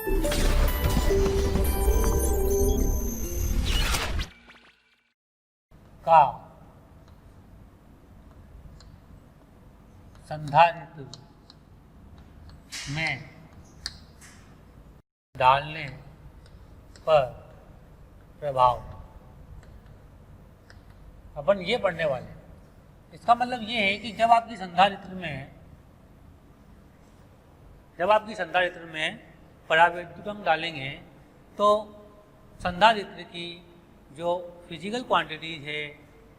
का संधारित्र में डालने पर प्रभाव। अपन ये पढ़ने वाले हैं। इसका मतलब ये है कि जब आपकी संधारित्र में परावैद्युत अंक डालेंगे तो संधारित्र की जो फिजिकल क्वांटिटीज है,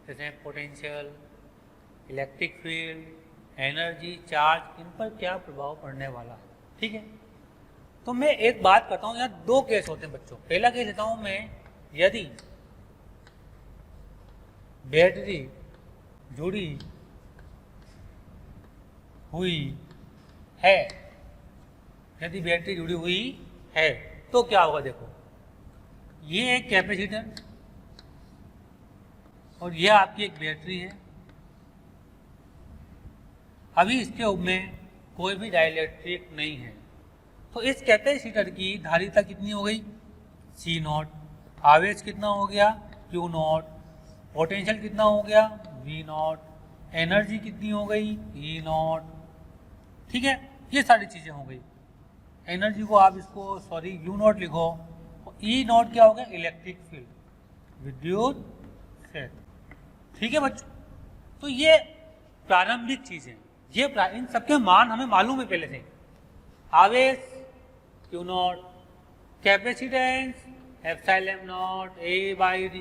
जैसे potential, electric field, energy, charge, इन पर क्या प्रभाव पड़ने वाला है। ठीक है, तो मैं एक बात करता हूँ, यहाँ दो केस होते हैं बच्चों। पहला केस लेता हूँ मैं, यदि बैटरी जुड़ी हुई है, तो क्या होगा। देखो, ये एक कैपेसिटर और यह आपकी एक बैटरी है। अभी इसके में कोई भी डाइलेक्ट्रिक नहीं है, तो इस कैपेसिटर की धारिता कितनी हो गई, C0। आवेश कितना हो गया, Q0। पोटेंशियल कितना हो गया, V0। एनर्जी कितनी हो गई, E0। ठीक है, ये सारी चीजें हो गई। एनर्जी को आप इसको U0 लिखो। E0 क्या हो गया, इलेक्ट्रिक फील्ड, विद्युत क्षेत्र। ठीक है बच्चों, तो ये प्रारंभिक चीजें, ये इन सबके मान हमें मालूम है पहले से। आवेश Q0, capacitance ε0 A/D,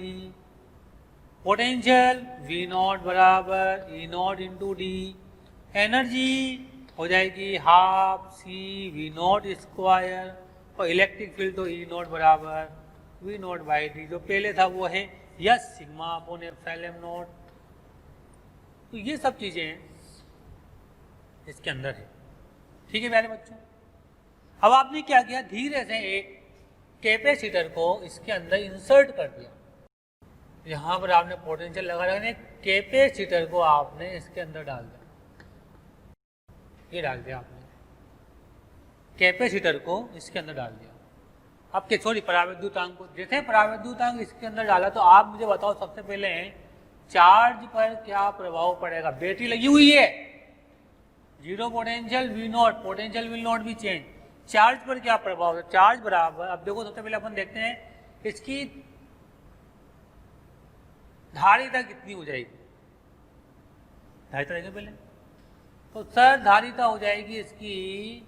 potential V0 बराबर E0 इंटू डी, एनर्जी हो जाएगी हाफ CV0 स्क्वायर, और इलेक्ट्रिक फील्ड तो E0 बराबर V0/D, जो पहले था वो है यस सिग्मा अपॉन ε0। तो ये सब चीजें इसके अंदर है। ठीक है प्यारे बच्चों, अब आपने क्या किया, धीरे से एक कैपेसिटर को इसके अंदर इंसर्ट कर दिया। यहाँ पर आपने पोटेंशियल लगा रखा, कैपेसिटर को आपने इसके अंदर डाल दिया। ये डाल दिया आपने, कैपेसिटर को इसके अंदर डाल दिया। अब के सॉरी परावैद्युतांक को, जैसे परावैद्युतांक इसके अंदर डाला, तो आप मुझे बताओ सबसे पहले चार्ज पर क्या प्रभाव पड़ेगा। बैटरी लगी हुई है, zero potential V0, potential V0 भी चेंज, चार्ज पर क्या प्रभाव है, चार्ज बराबर। अब देखो सबसे पहले अपन देखते हैं इसकी धारिता कितनी हो जाएगी। धारिता देखें पहले, तो सर धारिता हो जाएगी इसकी,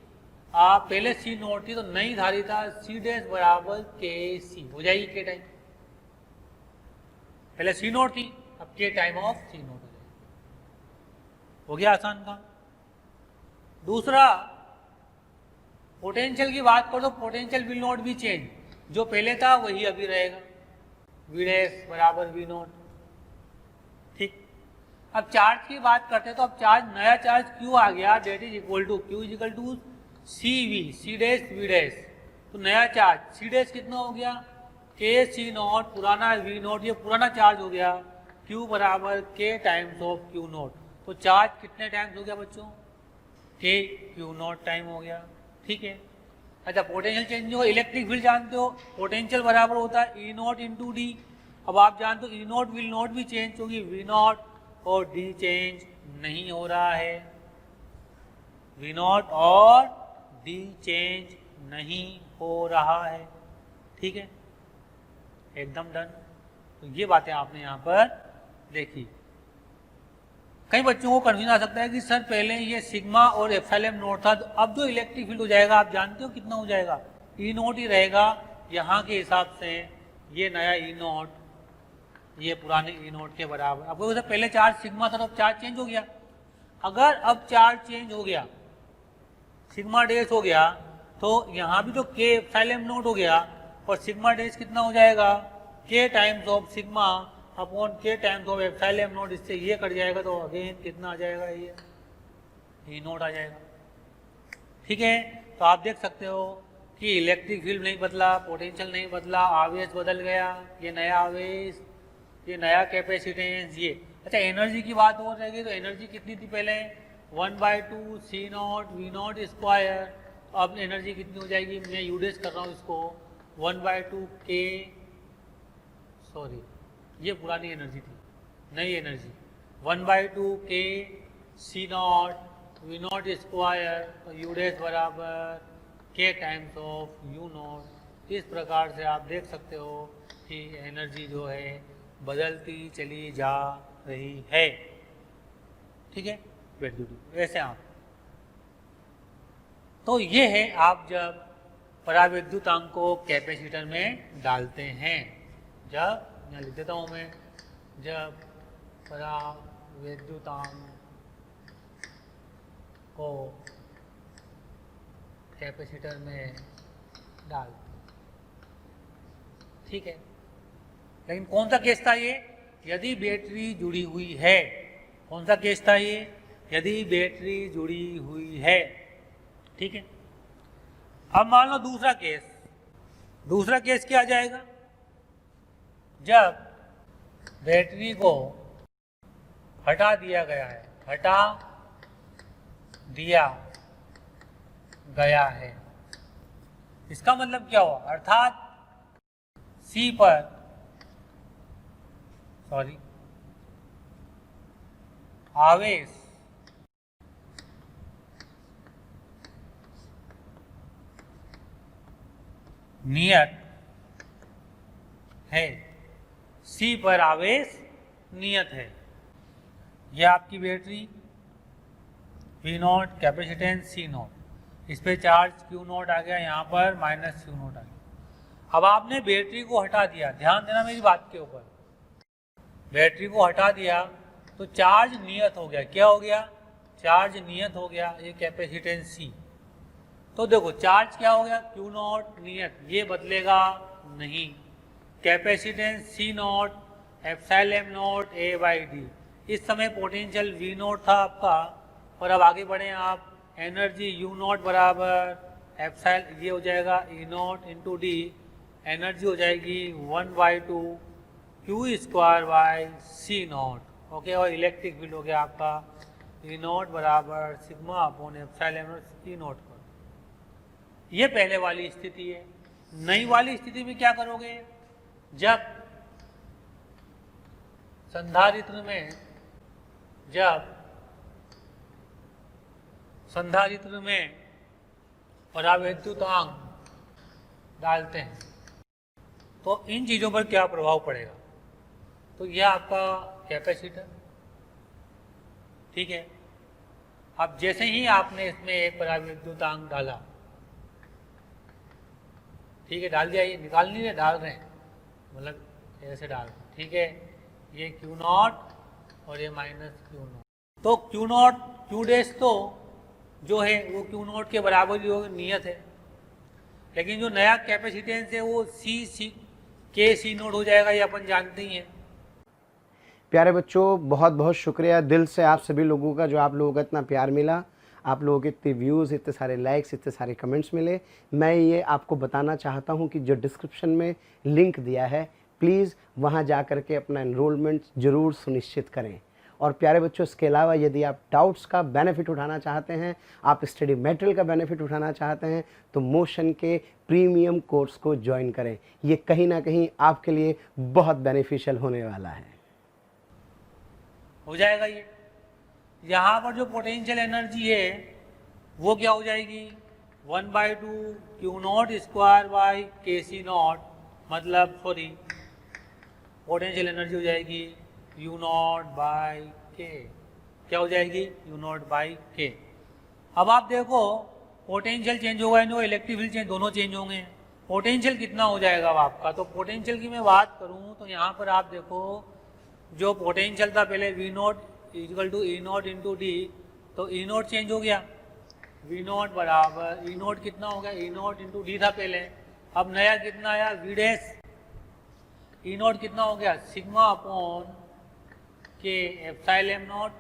आप पहले C0 थी तो नई धारिता C' बराबर KC हो जाएगी। के टाइम पहले C0 थी, अब के टाइम ऑफ C0 हो जाएगी। हो गया आसान काम। दूसरा, पोटेंशियल की बात करो तो पोटेंशियल V0 भी चेंज, जो पहले था वही अभी रहेगा, V' बराबर V0। ठीक, अब चार्ज की बात करते हैं, तो अब चार्ज, नया चार्ज Q आ गया, that is equal to Q is equal to CV, C', तो नया चार्ज C' कितना हो गया, KC0, पुराना V0, ये पुराना चार्ज हो गया, Q बराबर K टाइम्स ऑफ Q0। तो चार्ज कितने टाइम्स हो गया बच्चों, K Q0 टाइम हो गया। ठीक है, अच्छा पोटेंशियल चेंज हो, इलेक्ट्रिक फील्ड जानते हो, पोटेंशियल बराबर होता है E0 इंटू डी। अब आप जानते हो E0 विल नॉट भी चेंज, क्योंकि V0 और D चेंज नहीं हो रहा है, V0 और D चेंज नहीं हो रहा है। ठीक है, एकदम डन। तो ये बातें आपने यहाँ पर देखी। कई बच्चों को कन्फ्यूजन आ सकता है कि सर पहले ये सिग्मा और ε0 था, तो अब जो इलेक्ट्रिक फील्ड हो जाएगा आप जानते हो कितना हो जाएगा, E0 ही रहेगा यहाँ के हिसाब से। ये नया E0 ये पुराने E0 के बराबर। अब वैसे पहले चार्ज सिग्मा था, तो अब चार्ज चेंज हो गया। अगर अब चार्ज चेंज हो गया, सिग्मा डैश हो गया, तो यहाँ भी तो K ε0 हो गया, और सिग्मा डैश कितना हो जाएगा, K times of sigma upon K times of ε0। इससे ये कट जाएगा, तो अगेन कितना आ जाएगा, ये E0 आ जाएगा। ठीक है, तो आप देख सकते हो कि इलेक्ट्रिक फील्ड नहीं बदला, पोटेंशियल नहीं बदला, आवेश बदल गया, ये नया आवेश, ये नया कैपेसिटेंस, ये। अच्छा एनर्जी की बात हो रहेगी, तो एनर्जी कितनी थी पहले, 1/2 C0 V0 स्क्वायर, अब एनर्जी कितनी हो जाएगी, मैं यू डैश कर रहा हूँ इसको 1/2 के, सॉरी ये पुरानी एनर्जी थी, नई एनर्जी 1/2 के सी नॉट वी नॉट स्क्वायर, तो यू डैश बराबर के टाइम्स ऑफ यू नॉट। इस प्रकार से आप देख सकते हो कि एनर्जी जो है बदलती चली जा रही है। ठीक है, वैसे आप तो ये है आप जब परावैद्युतांक को कैपेसिटर में डालते हैं, जब यहाँ लिख देता हूँ मैं, जब परावैद्युतांक को कैपेसिटर में डालते, ठीक है। लेकिन कौन सा केस था ये, यदि बैटरी जुड़ी हुई है, कौन सा केस था ये, यदि बैटरी जुड़ी हुई है, ठीक है। अब मान लो दूसरा केस, दूसरा केस क्या आ जाएगा, जब बैटरी को हटा दिया गया है, हटा दिया गया है, इसका मतलब क्या हुआ, अर्थात सी पर, सॉरी, आवेश नियत है, सी पर आवेश नियत है। यह आपकी battery V naught, capacitance C naught, इस पे चार्ज क्यू नॉट आ गया, यहाँ पर माइनस क्यू नॉट आ गया। अब आपने बैटरी को हटा दिया, ध्यान देना मेरी बात के ऊपर, बैटरी को हटा दिया तो चार्ज नियत हो गया, क्या हो गया, चार्ज नियत हो गया, ये कैपेसिटेंस सी। तो देखो चार्ज क्या हो गया, क्यू नॉट नियत, ये बदलेगा नहीं, capacitance C naught epsilon naught A by D. इस समय पोटेंशियल वी नॉट था आपका, और अब आगे बढ़े आप, एनर्जी यू नॉट बराबर एप्सिलॉन, ये हो जाएगा E naught into D, energy हो जाएगी 1/2 Q square by C naught, okay. और इलेक्ट्रिक फील्ड हो गया आपका ई नॉट बराबर sigma upon epsilon naught E naught पर। ये पहले वाली स्थिति है। नई वाली स्थिति में क्या करोगे, जब संधारित्र में, जब संधारित्र में परावैद्युतांक डालते हैं तो इन चीज़ों पर क्या प्रभाव पड़ेगा, तो यह आपका कैपेसिटर, ठीक है। अब जैसे ही आपने इसमें एक परावैद्युतांक डाला, ठीक है, डाल दिया, ये निकाल नहीं रहे, डाल रहे हैं, मतलब ऐसे डाल रहे हैं, ठीक है, ये क्यू नॉट और ये माइनस क्यू नॉट, तो क्यू नॉट क्यू डैश तो जो है वो क्यू नॉट के बराबर ही नियत है, लेकिन जो नया कैपेसिटेंस है वो सी के सी नॉट हो जाएगा, ये अपन जानते ही हैं। प्यारे बच्चों, बहुत बहुत शुक्रिया दिल से आप सभी लोगों का, जो आप लोगों का इतना प्यार मिला, आप लोगों के इतने व्यूज़, इतने सारे लाइक्स, इतने सारे कमेंट्स मिले। मैं ये आपको बताना चाहता हूँ कि जो डिस्क्रिप्शन में लिंक दिया है, प्लीज़ वहाँ जा कर के अपना एनरोलमेंट ज़रूर सुनिश्चित करें। और प्यारे बच्चों, इसके अलावा यदि आप डाउट्स का बेनिफिट उठाना चाहते हैं, आप स्टडी मटेरियल का बेनिफिट उठाना चाहते हैं, तो मोशन के प्रीमियम कोर्स को ज्वाइन करें। ये कहीं ना कहीं आपके लिए बहुत बेनिफिशियल होने वाला है। हो जाएगा ये, यहाँ पर जो पोटेंशियल एनर्जी है वो क्या हो जाएगी, 1/2 क्यू नॉट स्क्वायर बाई के सी नॉट, मतलब सॉरी पोटेंशियल एनर्जी हो जाएगी यू नॉट बाई के, क्या हो जाएगी, यू नॉट बाई के। अब आप देखो पोटेंशियल चेंज होगा, इनको इलेक्ट्रिक फील्ड चेंज, दोनों चेंज होंगे। पोटेंशियल कितना हो जाएगा अब आपका, तो पोटेंशियल की मैं बात करूं तो यहाँ पर आप देखो, जो पोटेंशियल था पहले V naught equal to E naught into D, तो ई नॉट चेंज हो गया, वी नॉट बराबर ई नॉट कितना हो गया, ई नॉट इंटू डी था पहले, अब नया कितना आया, वी डैश, ई नॉट कितना हो गया, सिग्मा अपॉन के एप्सिलॉन नॉट,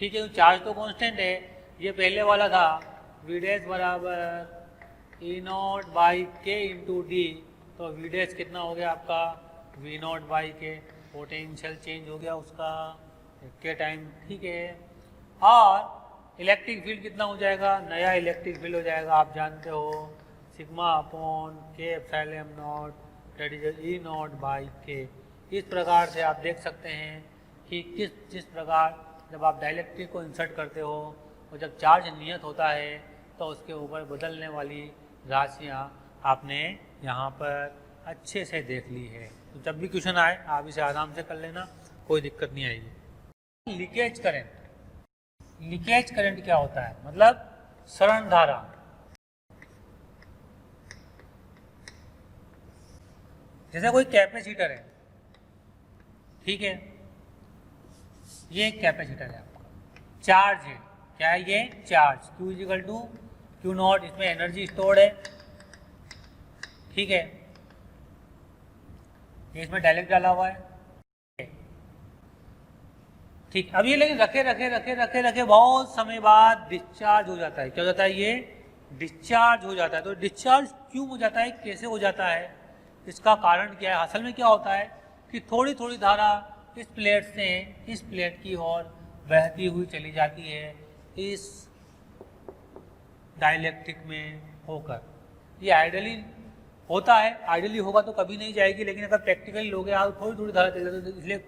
ठीक है। चार्ज तो कांस्टेंट है, ये पहले वाला था, वी डैश बराबर ई नॉट बाई के इंटू डी, तो वी डैश कितना हो गया आपका, वी नॉट बाई के, पोटेंशियल चेंज हो गया उसका के टाइम, ठीक है। और इलेक्ट्रिक फील्ड कितना हो जाएगा, नया इलेक्ट्रिक फील्ड हो जाएगा, आप जानते हो सिग्मा अपॉन के epsilon not that is E not by के। इस प्रकार से आप देख सकते हैं कि जिस प्रकार जब आप डाइलेक्ट्रिक को इंसर्ट करते हो और जब चार्ज नियत होता है तो उसके ऊपर बदलने वाली राशियाँ आपने यहाँ पर अच्छे से देख ली है। तो जब भी क्वेश्चन आए आप इसे आराम से कर लेना, कोई दिक्कत नहीं आएगी। लीकेज करंट, लीकेज करंट क्या होता है, मतलब सरण धारा। जैसे कोई कैपेसिटर है, ठीक है, ये एक कैपेसिटर है आपका, चार्ज है, क्या है ये, charge, Q equal to Q naught, इसमें एनर्जी स्टोर्ड है, ठीक है, ये इसमें डायरेक्ट डाला हुआ है, ठीक। अब ये लेकिन रखे रखे रखे रखे रखे बहुत समय बाद डिस्चार्ज हो जाता है। क्या हो जाता है, ये डिस्चार्ज हो जाता है। तो डिस्चार्ज क्यों हो जाता है, कैसे हो जाता है, इसका कारण क्या है। असल में क्या होता है कि थोड़ी थोड़ी धारा इस प्लेट से इस प्लेट की ओर बहती हुई चली जाती है इस डाइलेक्ट्रिक में होकर। ये आइडियली होता है, आइडियली होगा तो कभी नहीं जाएगी, लेकिन अगर प्रैक्टिकली लोगे आप थोड़ी थोड़ी धारा चली जाती है, इसलिए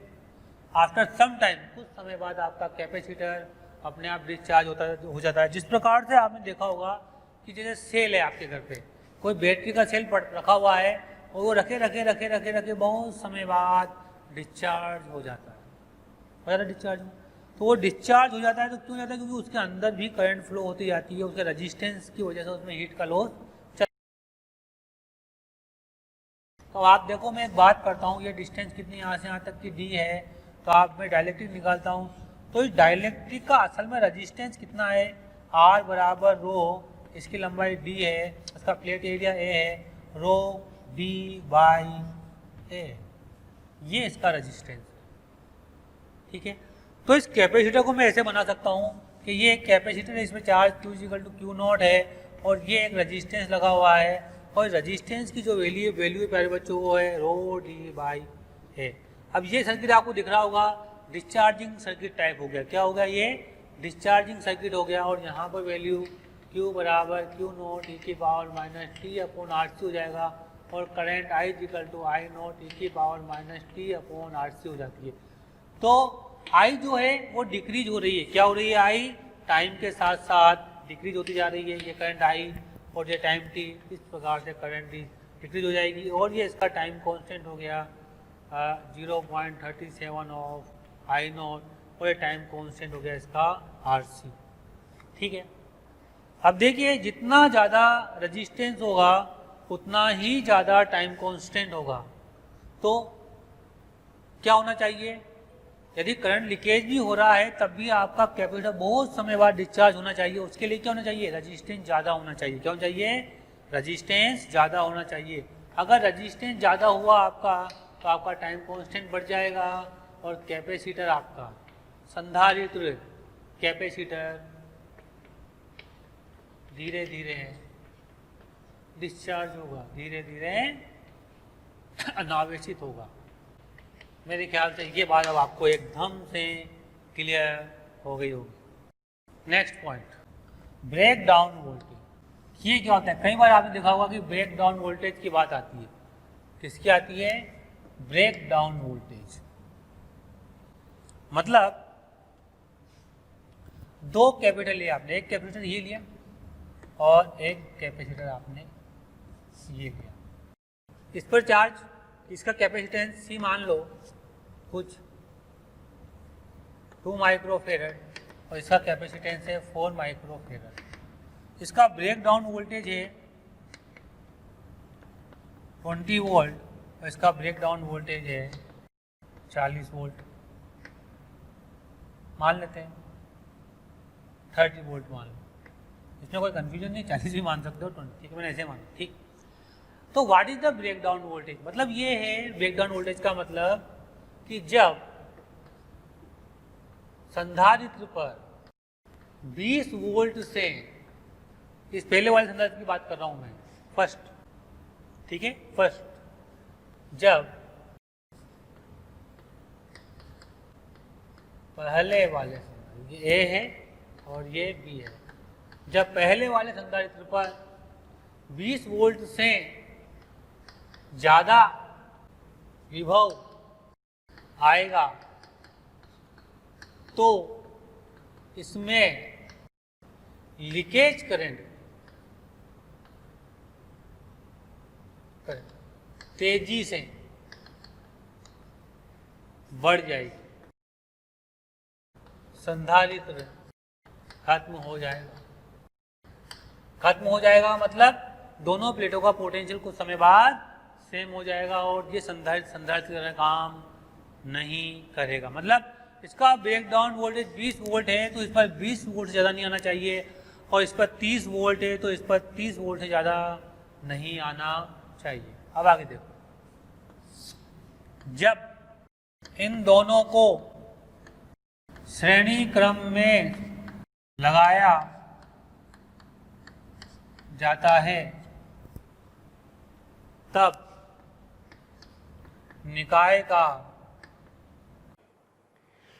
आफ्टर सम टाइम, कुछ समय बाद आपका कैपेसिटर अपने आप डिस्चार्ज हो जाता है। जिस प्रकार से आपने देखा होगा कि जैसे सेल है आपके घर पे, कोई बैटरी का सेल रखा हुआ है और वो रखे रखे रखे रखे रखे बहुत समय बाद डिस्चार्ज हो जाता है, डिस्चार्ज। तो वो डिस्चार्ज हो जाता है तो क्यों जाता है, क्योंकि उसके अंदर भी करंट फ्लो होती जाती है, उसके रजिस्टेंस की वजह से उसमें हीट का लॉस। तो आप देखो, मैं एक बात करता हूँ, ये डिस्टेंस कितनी यहाँ से यहाँ तक की डी है, तो आप मैं डाइलेक्ट्रिक निकालता हूँ, तो इस डाइलेक्ट्रिक का असल में रजिस्टेंस कितना है, R बराबर रो, इसकी लंबाई d है, इसका प्लेट एरिया A है, रो d बाई A, ये इसका रजिस्टेंस, ठीक है। तो इस कैपेसिटर को मैं ऐसे बना सकता हूँ कि ये एक कैपेसिटर है, इसमें charge Q equal to Q naught है और ये एक रजिस्टेंस लगा हुआ है, और रजिस्टेंस की जो वैल्यू प्यारे बच्चों वो है रो d बाई A। अब ये सर्किट आपको दिख रहा होगा, डिस्चार्जिंग सर्किट टाइप हो गया। क्या हो गया, ये डिस्चार्जिंग सर्किट हो गया, और यहाँ पर वैल्यू Q बराबर क्यू नॉट ई की power minus T upon R C हो जाएगा, और current I equal to I naught E की power minus T upon R C हो जाती है। तो I जो है वो डिक्रीज हो रही है, क्या हो रही है, I टाइम के साथ साथ डिक्रीज होती जा रही है, ये करंट I और ये टाइम t, इस प्रकार से करंट डिक्रीज हो जाएगी, और ये इसका टाइम कांस्टेंट हो गया 0.37 ऑफ आई नॉट, और ये टाइम कांस्टेंट हो गया इसका RC, ठीक है। अब देखिए, जितना ज़्यादा रेजिस्टेंस होगा उतना ही ज़्यादा टाइम कांस्टेंट होगा। तो क्या होना चाहिए, यदि करंट लीकेज भी हो रहा है तब भी आपका कैपेसिटर बहुत समय बाद डिस्चार्ज होना चाहिए। उसके लिए क्या होना चाहिए, रेजिस्टेंस ज़्यादा होना चाहिए। क्या होना चाहिए, रेजिस्टेंस ज़्यादा होना चाहिए। अगर रेजिस्टेंस ज़्यादा हुआ आपका तो आपका टाइम कांस्टेंट बढ़ जाएगा, और कैपेसिटर आपका संधारित्र कैपेसिटर धीरे धीरे डिस्चार्ज होगा, धीरे धीरे अनावेशित होगा। मेरे ख्याल से ये बात अब आपको एकदम से क्लियर हो गई होगी। Next point, breakdown voltage. ये क्या होता है, कई बार आपने देखा होगा कि ब्रेक डाउन वोल्टेज की बात आती है। किसकी आती है, ब्रेक डाउन वोल्टेज। मतलब दो कैपेसिटर लिया आपने, एक कैपेसिटर ये लिया और एक कैपेसिटर आपने ये लिया। इस पर चार्ज, इसका कैपेसिटेंस C मान लो कुछ 2 माइक्रोफेरड और इसका कैपेसिटेंस है 4 माइक्रोफेरड। इसका ब्रेक डाउन वोल्टेज है 20 वोल्ट और इसका ब्रेक डाउन वोल्टेज है 40 वोल्ट। मान लेते हैं 30 वोल्ट मान लो, इसमें कोई कंफ्यूजन नहीं, 40 भी मान सकते हो, 20, ठीक है, मैंने ऐसे माना, ठीक। तो what is the breakdown voltage, मतलब ये है ब्रेक डाउन वोल्टेज का मतलब कि जब संधारित्र पर 20 वोल्ट से, इस पहले वाले संधारित्र की बात कर रहा हूं मैं, फर्स्ट, ठीक है, फर्स्ट, जब पहले वाले ये A है और ये बी है। जब पहले वाले संधारित्र पर 20 वोल्ट से ज़्यादा विभव आएगा तो इसमें लीकेज करंट तेजी से बढ़ जाएगी, संधारित्र खत्म हो जाएगा। खत्म हो जाएगा मतलब दोनों प्लेटों का पोटेंशियल कुछ समय बाद सेम हो जाएगा और ये संधारित्र काम नहीं करेगा। मतलब इसका ब्रेकडाउन वोल्टेज 20 वोल्ट है तो इस पर 20 वोल्ट से ज़्यादा नहीं आना चाहिए, और इस पर 30 वोल्ट है तो इस पर 30 वोल्ट से ज़्यादा नहीं आना चाहिए। अब आगे देखो, जब इन दोनों को श्रेणी क्रम में लगाया जाता है तब निकाय का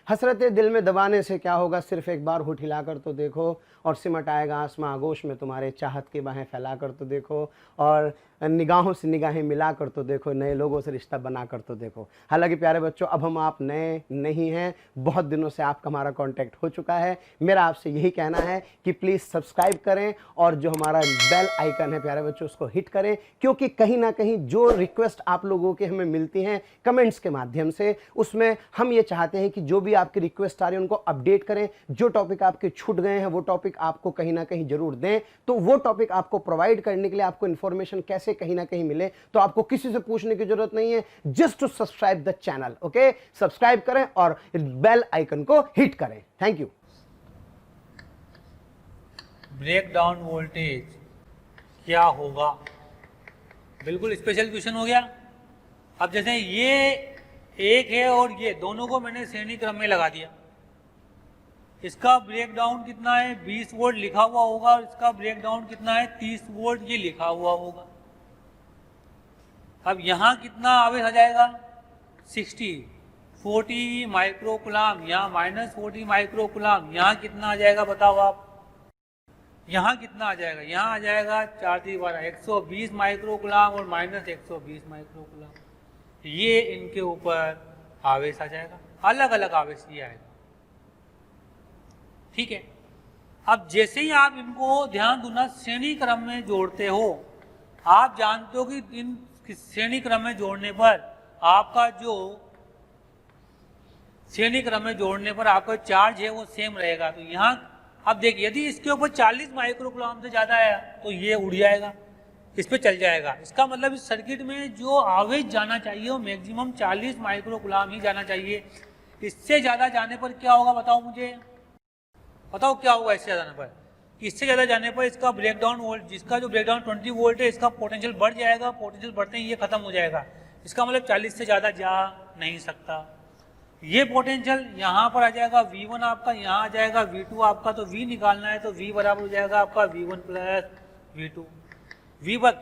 हसरतें दिल में दबाने से क्या होगा, सिर्फ एक बार होठ हिलाकर तो देखो और सिमट आएगा आसमां आगोश में तुम्हारे, चाहत की बाहें फैलाकर तो देखो और निगाहों से निगाहें मिलाकर तो देखो, नए लोगों से रिश्ता बनाकर तो देखो। हालांकि प्यारे बच्चों, अब हम आप नए नहीं हैं, बहुत दिनों से आपका हमारा कांटेक्ट हो चुका है। मेरा आपसे यही कहना है कि प्लीज़ सब्सक्राइब करें और जो हमारा बेल आइकन है प्यारे बच्चों उसको हिट करें, क्योंकि कहीं ना कहीं जो रिक्वेस्ट आप लोगों के हमें मिलती हैं कमेंट्स के माध्यम से, उसमें हम ये चाहते हैं कि जो भी आपकी रिक्वेस्ट आ रही है उनको अपडेट करें। जो टॉपिक आपके छूट गए हैं वो टॉपिक आपको कहीं ना कहीं जरूर दें, तो वो टॉपिक आपको प्रोवाइड करने के लिए आपको इन्फॉर्मेशन कैसे कहीं ना कहीं मिले, तो आपको किसी से पूछने की जरूरत नहीं है, just to subscribe the channel. Okay, subscribe करें और बेल आइकन को हिट करें। Thank you. ब्रेकडाउन वोल्टेज क्या होगा, बिल्कुल स्पेशल क्वेश्चन हो गया। अब जैसे ये एक है और ये दोनों को मैंने श्रेणी क्रम में लगा दिया, इसका ब्रेकडाउन कितना है 20 वोल्ट लिखा हुआ होगा और इसका ब्रेकडाउन कितना है 30 वोल्ट ये लिखा हुआ होगा। अब यहाँ कितना आवेश आ जाएगा 40 माइक्रोकुलाम, यहाँ -40 माइक्रोकुलाम, यहाँ कितना आ जाएगा बताओ आप, यहाँ कितना आ जाएगा, यहाँ आ जाएगा 4 × 12 120 माइक्रोकुलाम और -120 माइक्रोकुलाम। ये इनके ऊपर आवेश आ जाएगा, अलग अलग आवेश ये आएगा। ठीक है, अब जैसे ही आप इनको ध्यान दो ना, श्रेणी क्रम में जोड़ते हो, आप जानते हो कि इन श्रेणी क्रम में जोड़ने पर आपका जो श्रेणी क्रम में जोड़ने पर आपका चार्ज है वो सेम रहेगा। तो यहाँ अब देखिए, यदि इसके ऊपर 40 माइक्रोकुलाम से ज़्यादा आया तो ये उड़ जाएगा, इस पे चल जाएगा। इसका मतलब इस सर्किट में जो आवेश जाना चाहिए वो मैक्सिमम 40 माइक्रोकुलाम ही जाना चाहिए। इससे ज़्यादा जाने पर क्या होगा बताओ मुझे, बताओ क्या होगा इससे ज़्यादा जाने पर। इससे ज़्यादा जाने पर इसका ब्रेकडाउन वोल्ट, जिसका जो ब्रेकडाउन 20 वोल्ट है, इसका पोटेंशियल बढ़ जाएगा, पोटेंशियल बढ़ते ही ये खत्म हो जाएगा। इसका मतलब 40 से ज़्यादा जा नहीं सकता। ये पोटेंशियल यहाँ पर आ जाएगा V1 आपका, यहाँ आ जाएगा V2 आपका। तो V निकालना है तो V बराबर हो जाएगा आपका V1 + V2।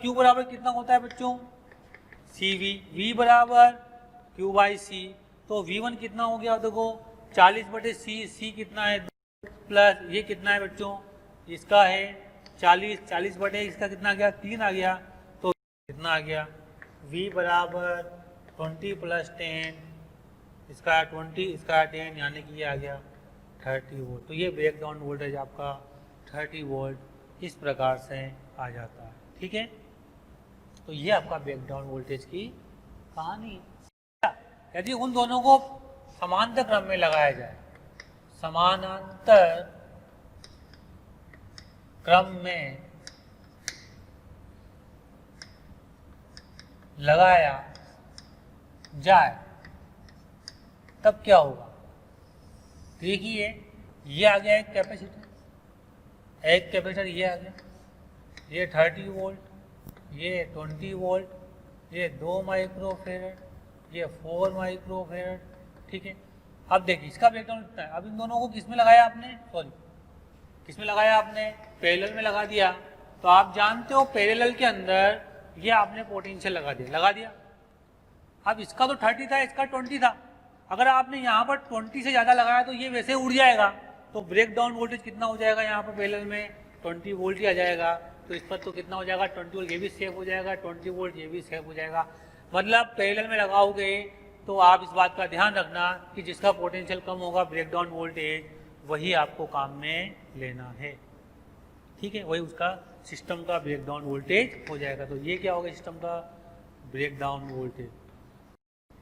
Q बराबर कितना होता है बच्चों CV, V बराबर Q/C। तो V1 कितना हो गया देखो 40/C, C कितना है प्लस ये कितना है बच्चों, इसका है 40 बटे इसका कितना आ गया 3 आ गया। तो कितना आ गया V बराबर 20 + 10, इसका 20 इसका 10, यानी कि ये आ गया 30 वोल्ट। तो ये ब्रेकडाउन वोल्टेज आपका 30 वोल्ट इस प्रकार से आ जाता है। ठीक है, तो ये आपका ब्रेकडाउन वोल्टेज की कहानी है। यदि उन दोनों को समांतर क्रम में लगाया जाए, समानांतर क्रम में लगाया जाए तब क्या होगा। देखिए, ये आ गया एक कैपेसिटर, एक कैपेसिटर ये आ गया, ये 30 वोल्ट, ये 20 वोल्ट, ये 2 माइक्रोफेरेड, ये 4 माइक्रोफेरेड। ठीक है, अब देखिए इसका ब्रेकडाउन कितना है। अब इन दोनों को किस में लगाया आपने, सॉरी किस में लगाया आपने, पैरेलल में लगा दिया। तो आप जानते हो पैरेलल के अंदर ये आपने पोटेंशियल लगा दिया। अब इसका तो 30 था, इसका 20 था। अगर आपने यहाँ पर 20 से ज़्यादा लगाया तो ये वैसे उड़ जाएगा, तो ब्रेक डाउन वोल्टेज कितना हो जाएगा यहाँ पर पैरेलल में 20 वोल्ट ही आ जाएगा। तो इस पर तो कितना हो जाएगा 20 वोल्ट, ये भी सेव हो जाएगा, 20 वोल्ट ये भी सेव हो जाएगा। मतलब पैरेलल में लगाओगे तो आप इस बात का ध्यान रखना कि जिसका पोटेंशियल कम होगा ब्रेक डाउन वोल्टेज वही आपको काम में लेना है। ठीक है, वही उसका सिस्टम का ब्रेक डाउन वोल्टेज हो जाएगा। तो ये क्या होगा सिस्टम का ब्रेक डाउन वोल्टेज।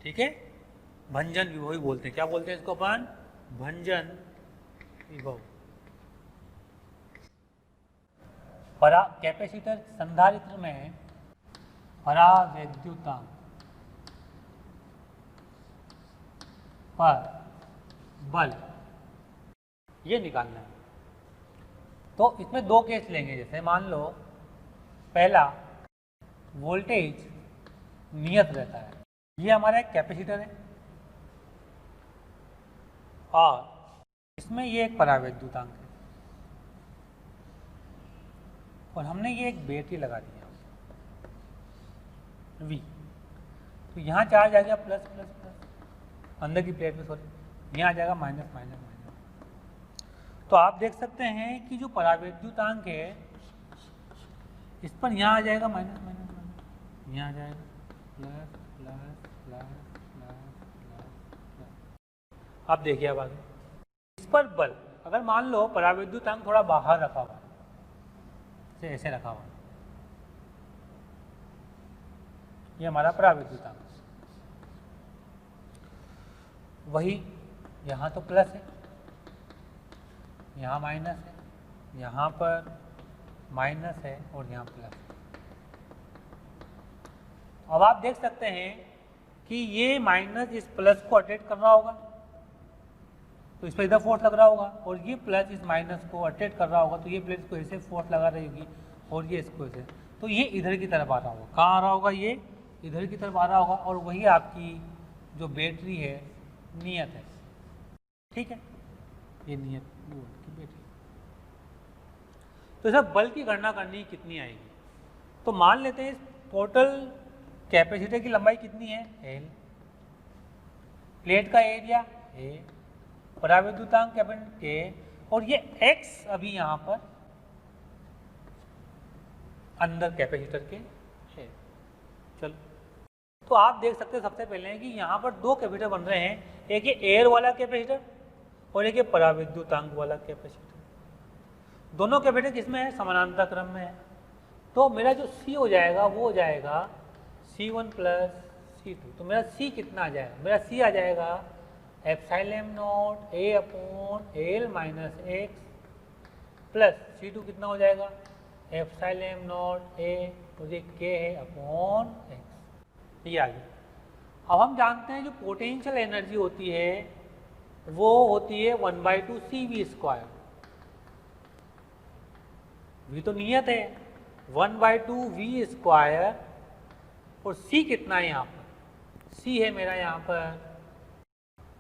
ठीक है, भंजन विभव बोलते हैं। क्या बोलते हैं इसको अपन? भंजन विभव। कैपेसिटर संधारित्र में परावैद्युतांक पर बल ये निकालना है। तो इसमें दो केस लेंगे। जैसे मान लो पहला वोल्टेज नियत रहता है, ये हमारा एक कैपेसिटर है और इसमें ये एक परावैद्युतांक है और हमने ये एक बैटरी लगा दिया V। तो यहाँ चार्ज आ गया प्लस प्लस प्लस अंदर की प्लेट में, सॉरी यहाँ आ जाएगा माइनस माइनस माइनस। तो आप देख सकते हैं कि जो परावैद्युतांक है इस पर यहाँ आ जाएगा माइनस माइनस माइनस, यहाँ आ जाएगा plus plus plus plus plus. आप देखिए अब आगे इस पर बल, अगर मान लो परावैद्युतांक थोड़ा बाहर रखा हुआ, ऐसे रखा हुआ, ये हमारा परावैद्युतांक, वही यहाँ तो प्लस है, यहाँ माइनस है, यहाँ पर माइनस है और यहाँ प्लस। अब आप देख सकते हैं कि ये माइनस इस प्लस को अट्रैक्ट कर रहा होगा, तो इस पर इधर फोर्स लग रहा होगा, और ये प्लस इस माइनस को अट्रैक्ट कर रहा होगा, तो ये प्लेट को ऐसे फोर्स लगा रही होगी और ये इसको ऐसे, तो ये इधर की तरफ आ रहा होगा। कहाँ आ रहा होगा? ये इधर की तरफ आ रहा होगा और वही आपकी जो बैटरी है नियत है। ठीक है, ये नियत की बैटरी। तो सब बल की गणना करनी कितनी आएगी? तो मान लेते हैं टोटल कैपेसिटर की लंबाई कितनी है? L, प्लेट का एरिया A, परावैद्युतांक K, और ये X अभी यहाँ पर अंदर कैपेसिटर के है। चलो, तो आप देख सकते हैं सबसे पहले कि यहाँ पर दो कैपेसिटर बन रहे हैं, एक ये एयर वाला कैपेसिटर और एक ये परावैद्युतांक वाला कैपेसिटर। दोनों कैपेसिटर किसमें है? समानांतर क्रम में है। तो मेरा जो C हो जाएगा वो हो जाएगा C1 प्लस C2। तो मेरा C कितना आ जाएगा? मेरा C आ जाएगा epsilon not A upon L minus x plus C2 कितना हो जाएगा? एप्सिलॉन नॉट A और ये K है अपॉन x। ये आ गया। अब हम जानते हैं जो पोटेंशियल एनर्जी होती है वो होती है 1/2 CV स्क्वायर। V तो नियत है 1/2 V स्क्वायर, और C कितना है यहाँ पर? C है मेरा यहाँ पर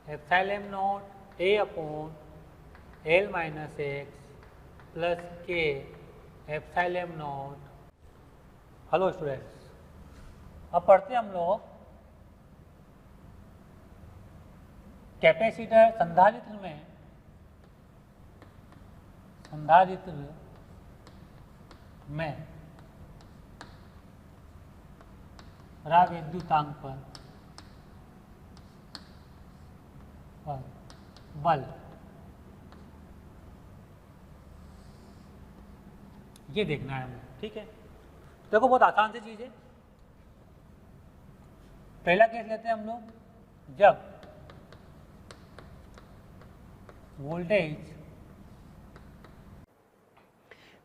epsilon not A upon L minus x plus K epsilon not. Hello students, अब पढ़ते हैं हम लोग कैपेसिटर संधारित्र में, परावैद्युतांक पर बल। ये देखना है हमें। ठीक है, देखो बहुत आसान सी चीज है। पहला केस लेते हैं हम लोग, जब वोल्टेज।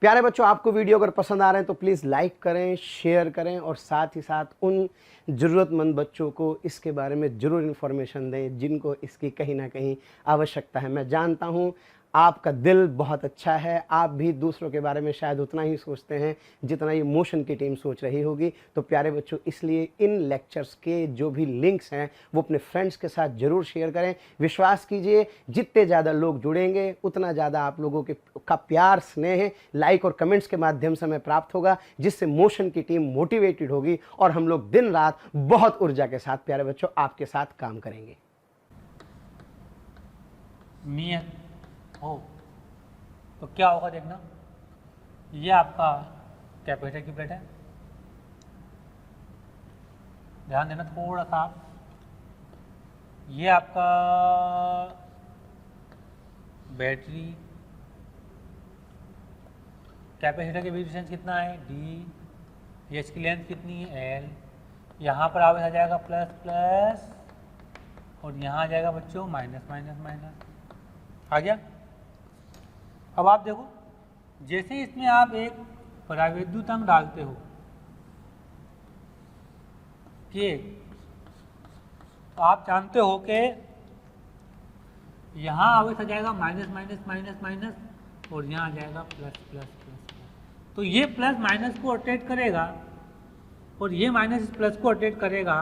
प्यारे बच्चों, आपको वीडियो अगर पसंद आ रहे हैं तो प्लीज़ लाइक करें, शेयर करें और साथ ही साथ उन ज़रूरतमंद बच्चों को इसके बारे में ज़रूर इन्फॉर्मेशन दें जिनको इसकी कहीं ना कहीं आवश्यकता है। मैं जानता हूं आपका दिल बहुत अच्छा है, आप भी दूसरों के बारे में शायद उतना ही सोचते हैं जितना ये मोशन की टीम सोच रही होगी। तो प्यारे बच्चों, इसलिए इन लेक्चर्स के जो भी लिंक्स हैं वो अपने फ्रेंड्स के साथ ज़रूर शेयर करें। विश्वास कीजिए, जितने ज़्यादा लोग जुड़ेंगे उतना ज़्यादा आप लोगों का प्यार, स्नेह, लाइक और कमेंट्स के माध्यम से हमें प्राप्त होगा, जिससे मोशन की टीम मोटिवेटेड होगी और हम लोग दिन रात बहुत ऊर्जा के साथ प्यारे बच्चों आपके साथ काम करेंगे। नियत हो तो क्या होगा देखना, ये आपका कैपेसिटर की प्लेट है, ध्यान देना थोड़ा सा आप, ये आपका बैटरी, कैपेसिटर के बीच डिस्टेंस कितना है डी, ये इसकी लेंथ कितनी है एल, यहाँ पर आवेश आ जाएगा प्लस प्लस और यहाँ आ जाएगा बच्चों माइनस माइनस माइनस, आ गया। अब आप देखो जैसे ही इसमें आप एक परावैद्युत अंक डालते हो कि तो आप जानते हो कि यहाँ आवेश आ जाएगा माइनस माइनस माइनस माइनस और यहाँ आ जाएगा प्लस प्लस प्लस, तो ये प्लस माइनस को अट्रैक्ट करेगा और ये माइनस इस प्लस को अट्रैक्ट करेगा,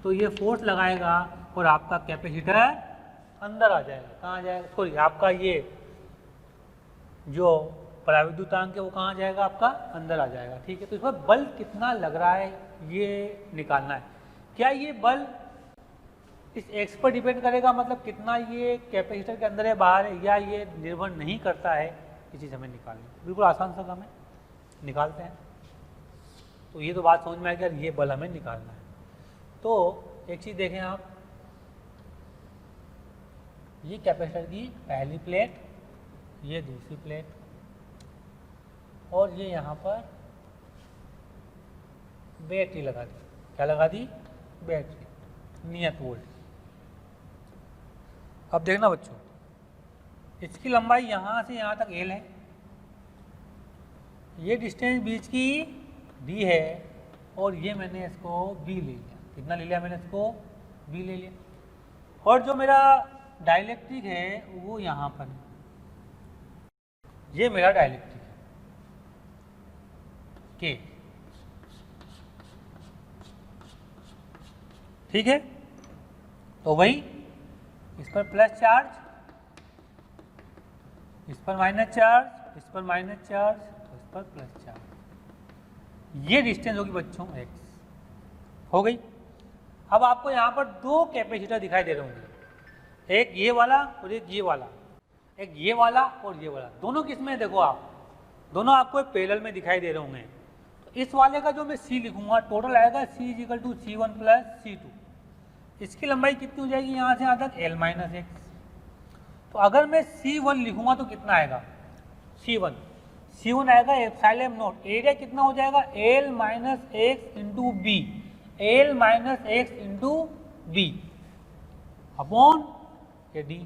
तो ये फोर्स लगाएगा और आपका कैपेसिटर अंदर आ जाएगा। कहाँ आ जाएगा, सॉरी आपका ये जो परावैद्युतांक है वो कहाँ जाएगा, आपका अंदर आ जाएगा। ठीक है, तो इस पर बल कितना लग रहा है ये निकालना है। क्या ये बल इस एक्स पर डिपेंड करेगा, मतलब कितना ये कैपेसिटर के अंदर है बाहर है, या ये निर्भर नहीं करता है, ये चीज़ हमें निकालनी है। बिल्कुल आसान सा काम है, निकालते हैं। तो ये तो बात समझ में आ गया, ये बल हमें निकालना है। तो एक चीज़ देखें आप, ये कैपेसिटर की पहली प्लेट, ये दूसरी प्लेट और ये यहाँ पर बैटरी लगा दी। क्या लगा दी, बैटरी, नियत वोल्ट। अब देखना बच्चों, इसकी लंबाई यहाँ से यहाँ तक एल है, ये डिस्टेंस बीच की डी है और ये मैंने इसको बी ले लिया। कितना ले लिया मैंने इसको, बी ले लिया। और जो मेरा डाइलेक्ट्रिक है वो यहाँ पर है, ये मेरा डाइलेक्ट्रिक है के, ठीक है। तो वही इस पर प्लस चार्ज, इस पर माइनस चार्ज, इस पर माइनस चार्ज, इस पर प्लस चार्ज, ये डिस्टेंस होगी बच्चों एक्स, हो गई। अब आपको यहाँ पर दो कैपेसिटर दिखाई दे रहे होंगे, एक ये वाला और एक ये वाला, एक ये वाला और ये वाला। दोनों किस में, देखो आप दोनों आपको एक पैरेलल में दिखाई दे रहे होंगे। तो इस वाले का जो मैं सी लिखूंगा, टोटल आएगा C is equal to C one plus C two. इसकी लंबाई कितनी हो जाएगी यहाँ से यहाँ तक, एल माइनस एक्स। तो अगर मैं सी वन लिखूंगा तो कितना आएगा, सी वन आएगा एप्सिलॉन नॉट, एरिया कितना हो जाएगा, L minus X into B, L minus X into B upon ये डी,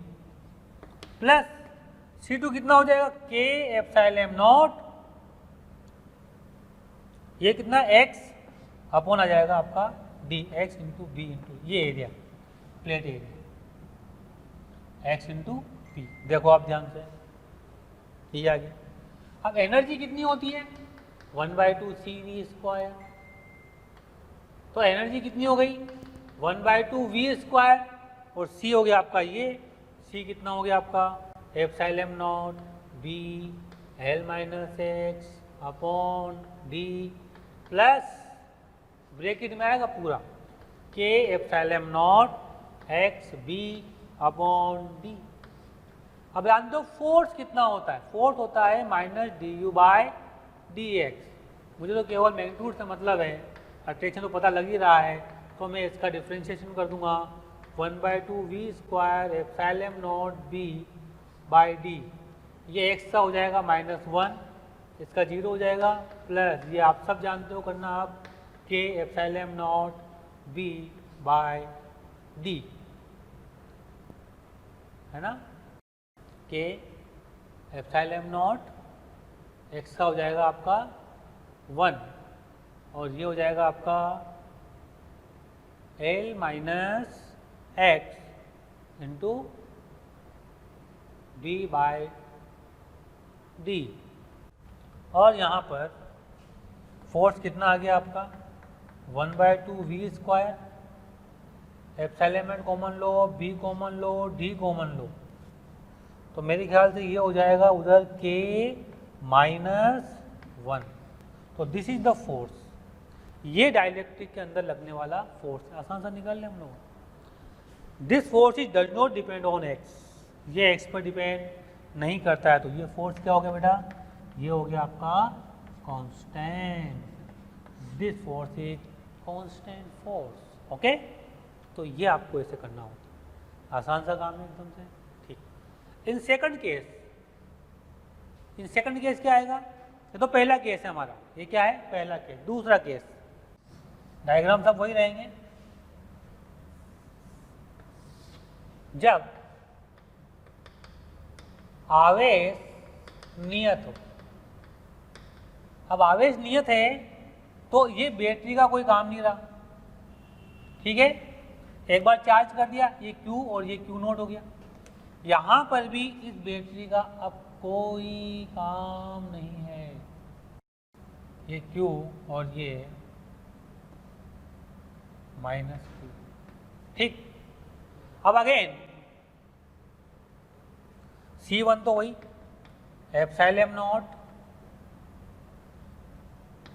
प्लस C2 कितना हो जाएगा, के एप्सिलॉन नॉट, ये कितना x अपॉन आ जाएगा आपका D, x into B into ये area, plate area, x into B. देखो आप ध्यान से, ये आ गया। अब एनर्जी कितनी होती है, 1/2 CV स्क्वायर। तो एनर्जी कितनी हो गई, 1/2 V स्क्वायर, और C हो गया आपका ये, C कितना हो गया आपका, epsilon naught B L minus X upon D, plus bracket में आएगा पूरा K epsilon naught X B upon D. अब ध्यान दो फोर्स कितना होता है, फोर्स होता है minus D U by D X. मुझे तो केवल मैग्नीट्यूड से मतलब है, अट्रैक्शन तो पता लग ही रहा है, तो मैं इसका डिफ्रेंशिएशन कर दूंगा 1/2 V square epsilon naught B by D, ये एक्स का हो जाएगा -1, इसका 0 हो जाएगा, प्लस ये आप सब जानते हो करना आप, के epsilon naught B by D, है ना, के एप्सिलॉन नॉट एक्स का हो जाएगा आपका 1 और ये हो जाएगा आपका L minus X into D by D. और यहाँ पर फोर्स कितना आ गया आपका 1/2 V स्क्वायर, एप्सिलॉन कॉमन लो, बी कॉमन लो, डी कॉमन लो, तो मेरे ख्याल से ये हो जाएगा उधर के -1। तो दिस इज द फोर्स, ये डाइलेक्ट्रिक के अंदर लगने वाला फोर्स, आसान सा निकाल लें हम लोग। This force is does not depend on x, ये एक्स पर डिपेंड नहीं करता है तो ये फोर्स क्या हो गया बेटा, ये हो गया आपका constant, this force is constant force. Okay, तो ये आपको ऐसे करना होता है, आसान सा काम है एकदम से। ठीक, इन सेकंड केस क्या आएगा, ये तो पहला केस है हमारा, ये क्या है पहला केस। दूसरा केस, डायग्राम सब वही रहेंगे। जब आवेश नियत हो, अब आवेश नियत है तो ये बैटरी का कोई काम नहीं रहा, ठीक है। एक बार चार्ज कर दिया, ये Q और ये Q नोट हो गया। यहां पर भी इस बैटरी का अब कोई काम नहीं है, ये Q और ये -Q। ठीक, अब अगेन C1 तो वही epsilon naught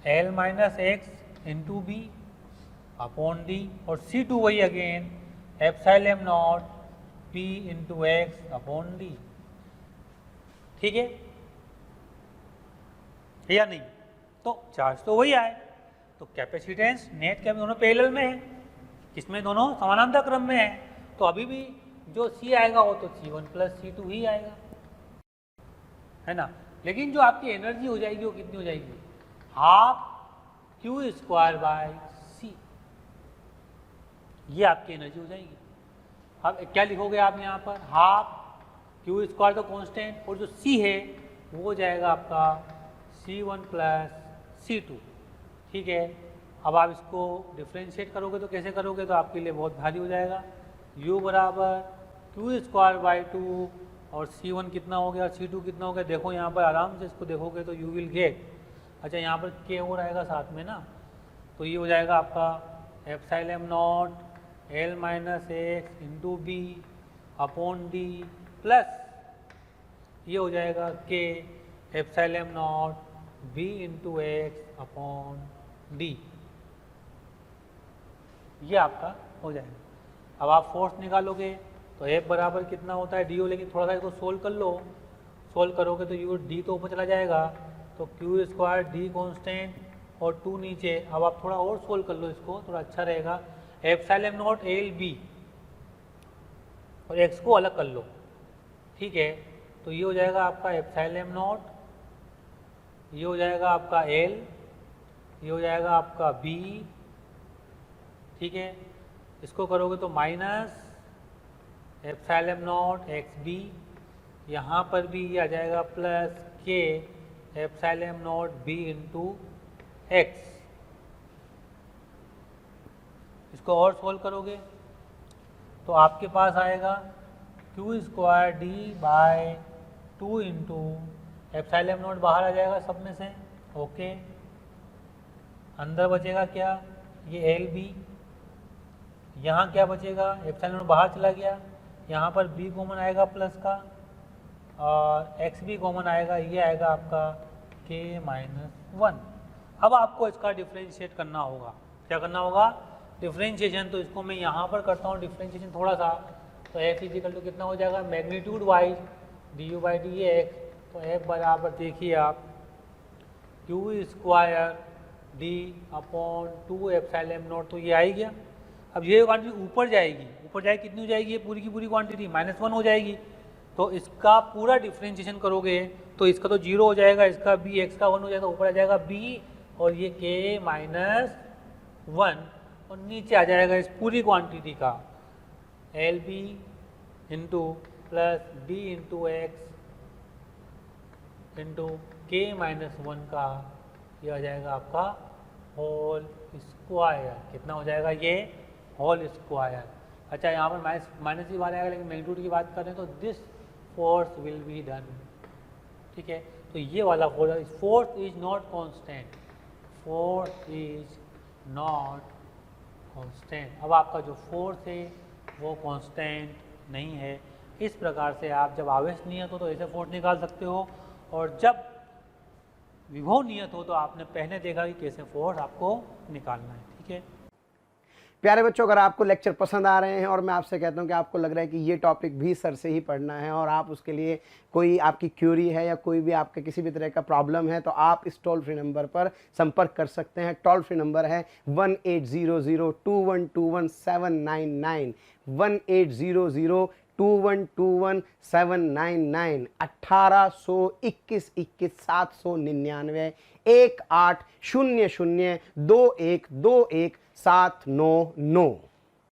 L minus X into B upon D, और C2 वही again epsilon naught P into X upon D. ठीक है या नहीं, तो चार्ज तो वही आए, तो कैपेसिटेंस नेट के दोनों पैरेलल में है, किसमें दोनों समानांतर क्रम में है, तो अभी भी जो C आएगा वो तो C1 प्लस C2 ही आएगा, है ना। लेकिन जो आपकी एनर्जी हो जाएगी वो कितनी हो जाएगी, half Q square by C, ये आपकी एनर्जी हो जाएगी। अब क्या लिखोगे आप यहाँ पर, हाफ Q स्क्वायर तो कांस्टेंट, और जो C है वो हो जाएगा आपका C1 प्लस C2। ठीक है, अब आप इसको डिफ्रेंशिएट करोगे तो कैसे करोगे, तो आपके लिए बहुत भारी हो जाएगा। U बराबर Q स्क्वायर बाई 2 और C1 कितना हो गया और C2 कितना हो गया, देखो यहाँ पर आराम से इसको देखोगे तो यू विल गेट, अच्छा यहाँ पर K और आएगा साथ में ना, तो ये हो जाएगा आपका epsilon naught L minus X into B upon D plus ये हो जाएगा K epsilon naught B into X upon D, ये आपका हो जाएगा। अब आप फोर्स निकालोगे तो F बराबर कितना होता है डी, लेकिन थोड़ा सा इसको सोल्व कर लो, सोल्व करोगे तो यू डी तो ऊपर चला जाएगा, तो Q स्क्वायर डी कॉन्स्टेंट और 2 नीचे। अब आप थोड़ा और सोल्व कर लो इसको, थोड़ा अच्छा रहेगा। एप्सिलॉन नॉट एल बी और एक्स को अलग कर लो, ठीक है, तो ये हो जाएगा आपका एप्सिलॉन नॉट, ये हो जाएगा आपका एल, ये हो जाएगा आपका बी, ठीक है। इसको करोगे तो minus epsilon naught X B, यहाँ पर भी ये आ जाएगा plus K epsilon naught B into X. इसको और सोल्व करोगे तो आपके पास आएगा Q square D by 2 into epsilon naught बाहर आ जाएगा सब में से, ओके। अंदर बचेगा क्या, ये एल बी, यहाँ क्या बचेगा, एप्सिलॉन नॉट बाहर चला गया, यहाँ पर b कॉमन आएगा प्लस का और एक्स भी कॉमन आएगा, ये आएगा आपका k माइनस 1। अब आपको इसका डिफ्रेंशिएट करना होगा, क्या करना होगा, डिफ्रेंशिएशन। तो इसको मैं यहाँ पर करता हूँ डिफ्रेंशिएशन थोड़ा सा, तो f इजिकल टू कितना हो जाएगा, magnitude wise D you by D x, तो f बराबर देखिए आप Q square D upon 2 epsilon not, तो ये आ ही गया। अब ये क्वांटिटी ऊपर जाएगी, ऊपर जाएगी कितनी हो जाएगी, ये पूरी की पूरी क्वांटिटी -1 हो जाएगी, तो इसका पूरा डिफ्रेंशिएशन करोगे तो इसका तो 0 हो जाएगा, इसका b x का 1 हो जाएगा, ऊपर आ जाएगा b और ये k माइनस 1 और नीचे आ जाएगा इस पूरी क्वांटिटी का L B into plus D into X into K minus 1 का, ये आ जाएगा आपका होल स्क्वायर, कितना हो जाएगा ये होल स्क्वायर। अच्छा यहाँ पर माइनस ही बात आएगा, लेकिन मैग्नीट्यूड की बात करें तो this force will be done, ठीक है। तो ये वाला force is not constant, force is not constant. अब आपका जो फोर्स है वो कांस्टेंट नहीं है। इस प्रकार से आप जब आवेश नियत हो तो ऐसे फोर्स निकाल सकते हो, और जब विभव नियत हो तो आपने पहले देखा कि कैसे फोर्स आपको निकालना है, ठीक है। प्यारे बच्चों, अगर आपको लेक्चर पसंद आ रहे हैं और मैं आपसे कहता हूं कि आपको लग रहा है कि ये टॉपिक भी सर से ही पढ़ना है और आप उसके लिए कोई आपकी क्यूरी है या कोई भी आपके किसी भी तरह का प्रॉब्लम है, तो आप इस टोल फ्री नंबर पर संपर्क कर सकते हैं। टोल फ्री नंबर है 18002121 799 18002121 1821 799 18002121 799।